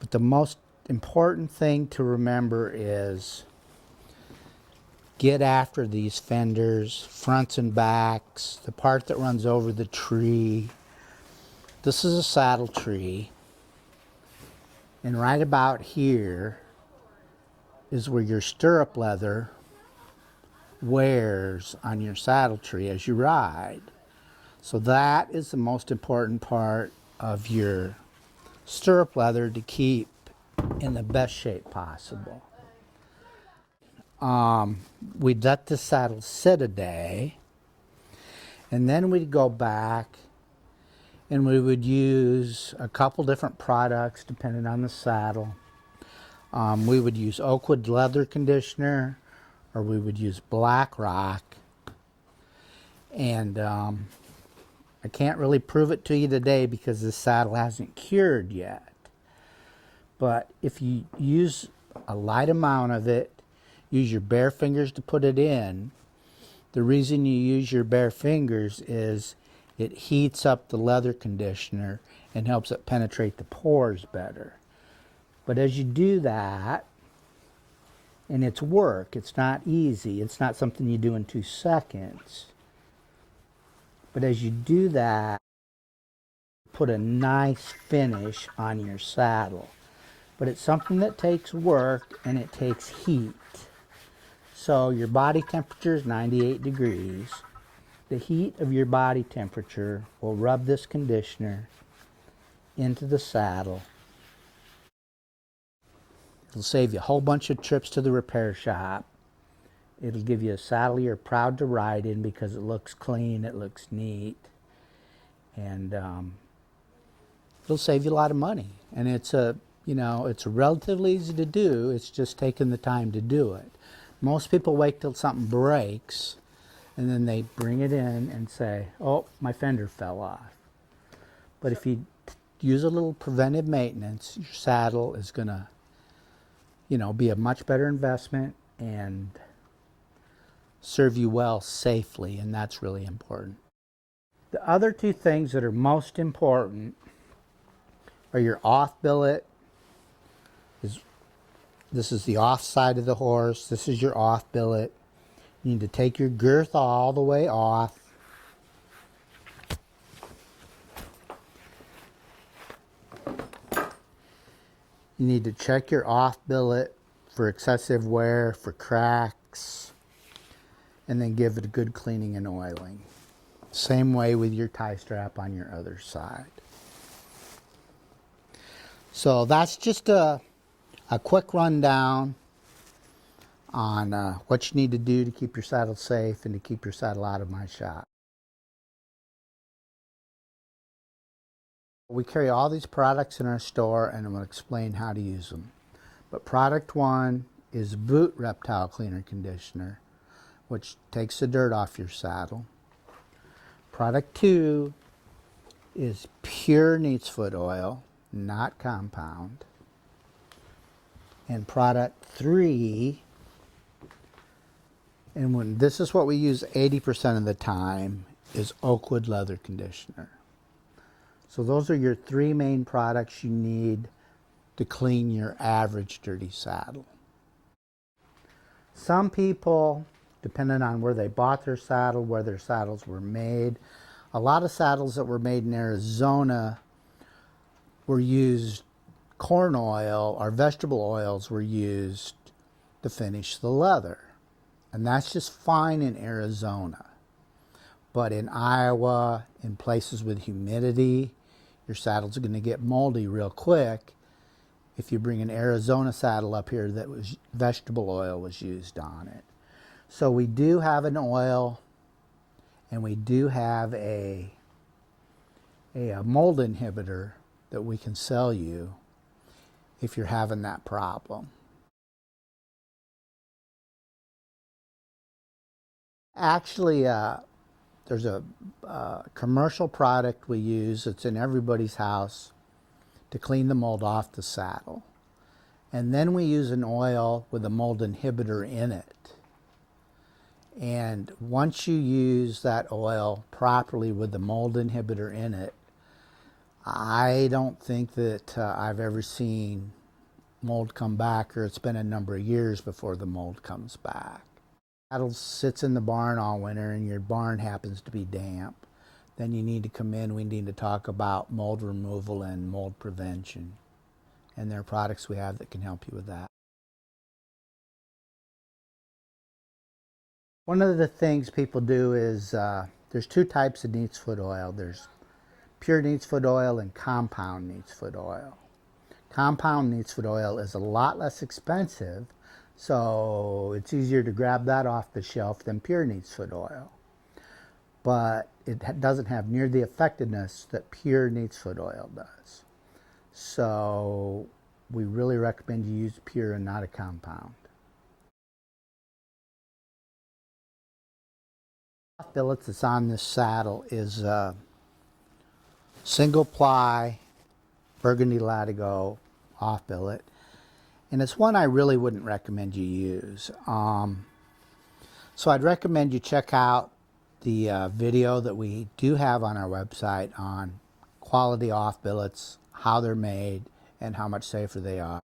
But the most important thing to remember is get after these fenders, fronts and backs, the part that runs over the tree. This is a saddle tree, and right about here is where your stirrup leather wears on your saddle tree as you ride. So that is the most important part of your stirrup leather to keep in the best shape possible. We'd let the saddle sit a day, and then we'd go back and we would use a couple different products depending on the saddle. We would use Oakwood leather conditioner, or we would use Black Rock. And I can't really prove it to you today because the saddle hasn't cured yet. But if you use a light amount of it, use your bare fingers to put it in. The reason you use your bare fingers is it heats up the leather conditioner and helps it penetrate the pores better. But as you do that, and it's work, it's not easy, it's not something you do in 2 seconds. But as you do that, put a nice finish on your saddle. But it's something that takes work and it takes heat. So your body temperature is 98 degrees. The heat of your body temperature will rub this conditioner into the saddle. It'll save you a whole bunch of trips to the repair shop. It'll give you a saddle you're proud to ride in because it looks clean, it looks neat, and it'll save you a lot of money. And it's it's relatively easy to do. It's just taking the time to do it. Most people wait till something breaks, and then they bring it in and say, "Oh, my fender fell off." But if you use a little preventive maintenance, your saddle is gonna, be a much better investment and serve you well safely, and that's really important. The other 2 things that are most important are your off billet. This is the off side of the horse. This is your off billet. You need to take your girth all the way off. You need to check your off billet for excessive wear, for cracks, and then give it a good cleaning and oiling. Same way with your tie strap on your other side. So that's just a quick rundown on what you need to do to keep your saddle safe and to keep your saddle out of my shop. We carry all these products in our store, and I'm going to explain how to use them. But product 1 is Boot Reptile Cleaner Conditioner, which takes the dirt off your saddle. Product 2 is pure neat's foot oil, not compound. And product 3, and this is what we use 80% of the time, is Oakwood leather conditioner. So those are your 3 main products you need to clean your average dirty saddle. Some people, depending on where they bought their saddle, where their saddles were made, a lot of saddles that were made in Arizona were used corn oil or vegetable oils were used to finish the leather. And that's just fine in Arizona. But in Iowa, in places with humidity, your saddles are going to get moldy real quick if you bring an Arizona saddle up here that was vegetable oil was used on it. So we do have an oil, and we do have a mold inhibitor that we can sell you if you're having that problem. Actually, there's a commercial product we use. It's in everybody's house to clean the mold off the saddle. And then we use an oil with a mold inhibitor in it. And once you use that oil properly with the mold inhibitor in it, I don't think that I've ever seen mold come back, or it's been a number of years before the mold comes back. Cattle sits in the barn all winter and your barn happens to be damp, then you need to come in. We need to talk about mold removal and mold prevention. And there are products we have that can help you with that. One of the things people do is there's two types of neatsfoot oil. There's pure neatsfoot oil and compound neatsfoot oil. Compound neatsfoot oil is a lot less expensive, so it's easier to grab that off the shelf than pure neatsfoot oil. But it doesn't have near the effectiveness that pure neatsfoot oil does. So we really recommend you use pure and not a compound. Billets that's on this saddle is single ply burgundy latigo off billet, and it's one I really wouldn't recommend you use. So I'd recommend you check out the video that we do have on our website on quality off billets, how they're made, and how much safer they are.